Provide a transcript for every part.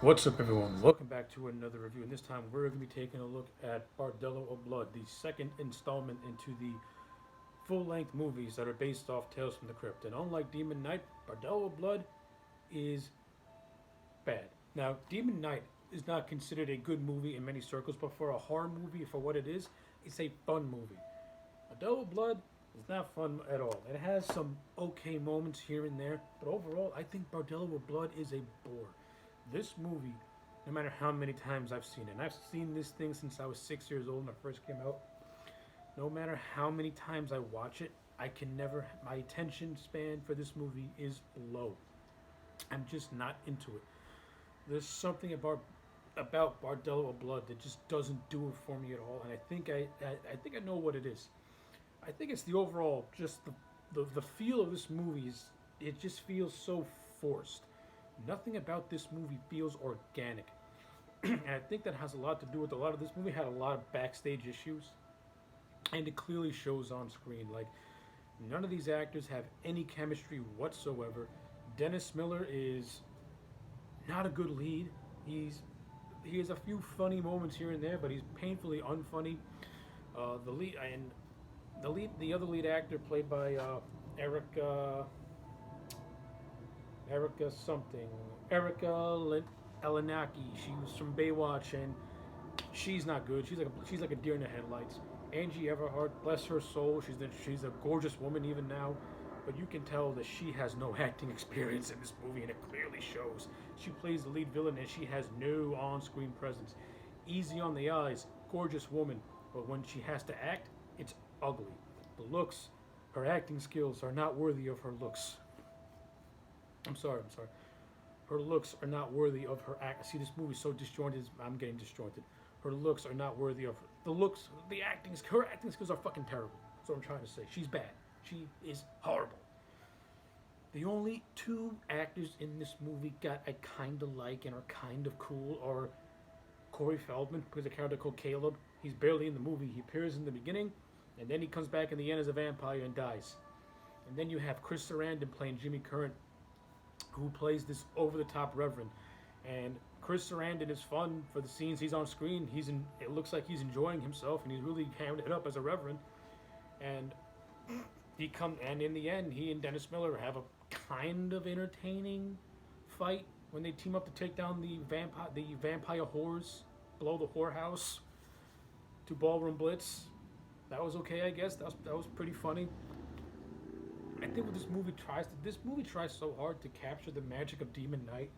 What's up, everyone? Welcome back to another review, and this time we're going to be taking a look at Bordello of Blood, the second installment into the full-length movies that are based off Tales from the Crypt. And unlike Demon Knight, Bordello of Blood is bad. Now, Demon Knight is not considered a good movie in many circles, but for a horror movie, for what it is, it's a fun movie. Bordello of Blood is not fun at all. It has some okay moments here and there, but overall, I think Bordello of Blood is a bore. This movie, no matter how many times I've seen it, and I've seen this thing since I was 6 years old when it first came out, no matter how many times I watch it, I can never, my attention span for this movie is low. I'm just not into it. There's something about Bordello of Blood that just doesn't do it for me at all, and I think I know what it is. I think it's the overall, just the feel of this movie is, it just feels so forced. Nothing about this movie feels organic. And I think that has a lot to do with a lot of this movie had a lot of backstage issues. And it clearly shows on screen. Like, none of these actors have any chemistry whatsoever. Dennis Miller is not a good lead. He has a few funny moments here and there, but he's painfully unfunny. The lead and the other lead actor played by Erica Erica something. Elenaki. She was from Baywatch, and she's not good. She's like a deer in the headlights. Angie Everhart, bless her soul, she's a gorgeous woman even now, but you can tell that she has no acting experience in this movie, and it clearly shows. She plays the lead villain, and she has no on-screen presence. Easy on the eyes, gorgeous woman, but when she has to act, it's ugly. The looks, her acting skills are not worthy of her looks. I'm sorry. Her looks are not worthy of her act. See, this movie's so disjointed. I'm getting disjointed. Her looks are not worthy of the looks. The acting, her acting skills are fucking terrible. That's what I'm trying to say. She's bad. She is horrible. The only two actors in this movie got I kind of like and are kind of cool are Corey Feldman, who plays a character called Caleb. He's barely in the movie. He appears in the beginning, and then he comes back in the end as a vampire and dies. And then you have Chris Sarandon playing Jimmy Curran, who plays this over-the-top reverend. And Chris Sarandon is fun for the scenes he's on screen. It looks like he's enjoying himself, and he's really hamming it up as a reverend. And and in the end, he and Dennis Miller have a kind of entertaining fight when they team up to take down the vampire whores below the whorehouse to Ballroom Blitz. That was okay, I guess. That was pretty funny. I think what this movie tries so hard to capture the magic of Demon Knight.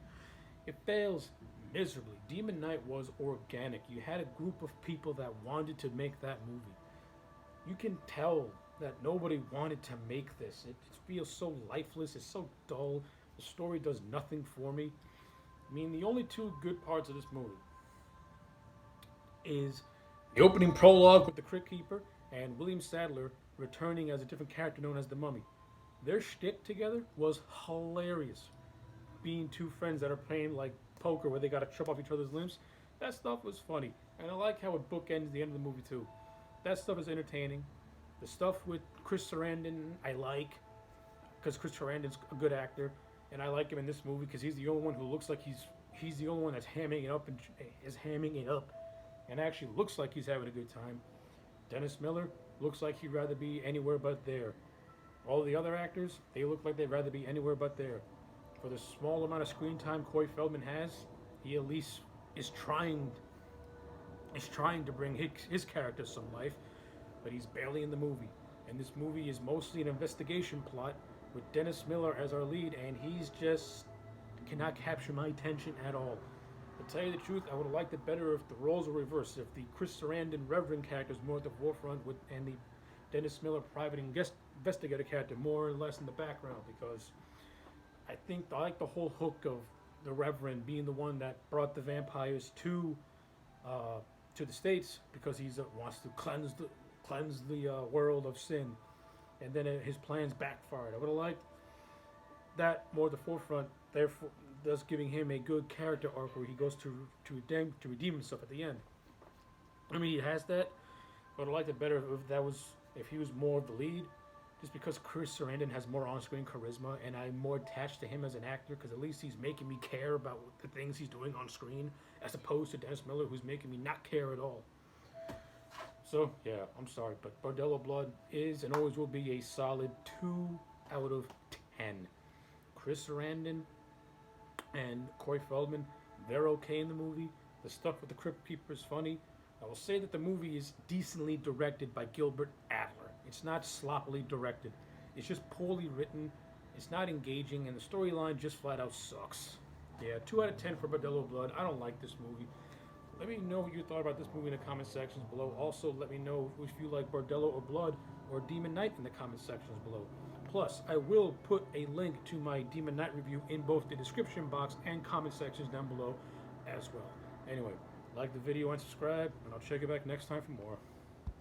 It fails miserably. Demon Knight was organic. You had a group of people that wanted to make that movie. You can tell that nobody wanted to make this. It feels so lifeless. It's so dull. The story does nothing for me. I mean, the only two good parts of this movie is the opening prologue with the Crypt Keeper and William Sadler returning as a different character known as the Mummy. Their shtick together was hilarious. Being two friends that are playing like poker where they gotta chop off each other's limbs, that stuff was funny. And I like how it bookends the end of the movie too. That stuff is entertaining. The stuff with Chris Sarandon, I like, because Chris Sarandon's a good actor, and I like him in this movie because he's the only one who looks like he's the only one that's hamming it up and is hamming it up, and actually looks like he's having a good time. Dennis Miller looks like he'd rather be anywhere but there. All the other actors, they look like they'd rather be anywhere but there. For the small amount of screen time Corey Feldman has, he at least is trying to bring his character some life, but he's barely in the movie. And this movie is mostly an investigation plot with Dennis Miller as our lead, and he's just cannot capture my attention at all. To tell you the truth, I would have liked it better if the roles were reversed, if the Chris Sarandon Reverend character is more at the forefront and the Dennis Miller private investigator character more or less in the background, because I like the whole hook of the Reverend being the one that brought the vampires to the States because he wants to cleanse the world of sin, and then his plans backfired. I would have liked that more at the forefront, therefore thus giving him a good character arc where he goes to redeem himself at the end. I mean, he has that, but I'd like it better if he was more of the lead. just because Chris Sarandon has more on-screen charisma and I'm more attached to him as an actor because at least he's making me care about the things he's doing on screen as opposed to Dennis Miller who's making me not care at all. So, yeah, I'm sorry, but Bordello Blood is and always will be a solid 2 out of 10. Chris Sarandon and Corey Feldman, they're okay in the movie. The stuff with the Crypt Keeper is funny. I will say that the movie is decently directed by Gilbert Adler. It's not sloppily directed. It's just poorly written. It's not engaging, and the storyline just flat out sucks. Yeah, 2 out of 10 for Bordello Blood. I don't like this movie. Let me know what you thought about this movie in the comment sections below. Also, let me know if you like Bordello or Blood or Demon Knight in the comment sections below. Plus, I will put a link to my Demon Knight review in both the description box and comment sections down below as well. Anyway, like the video and subscribe, and I'll check you back next time for more.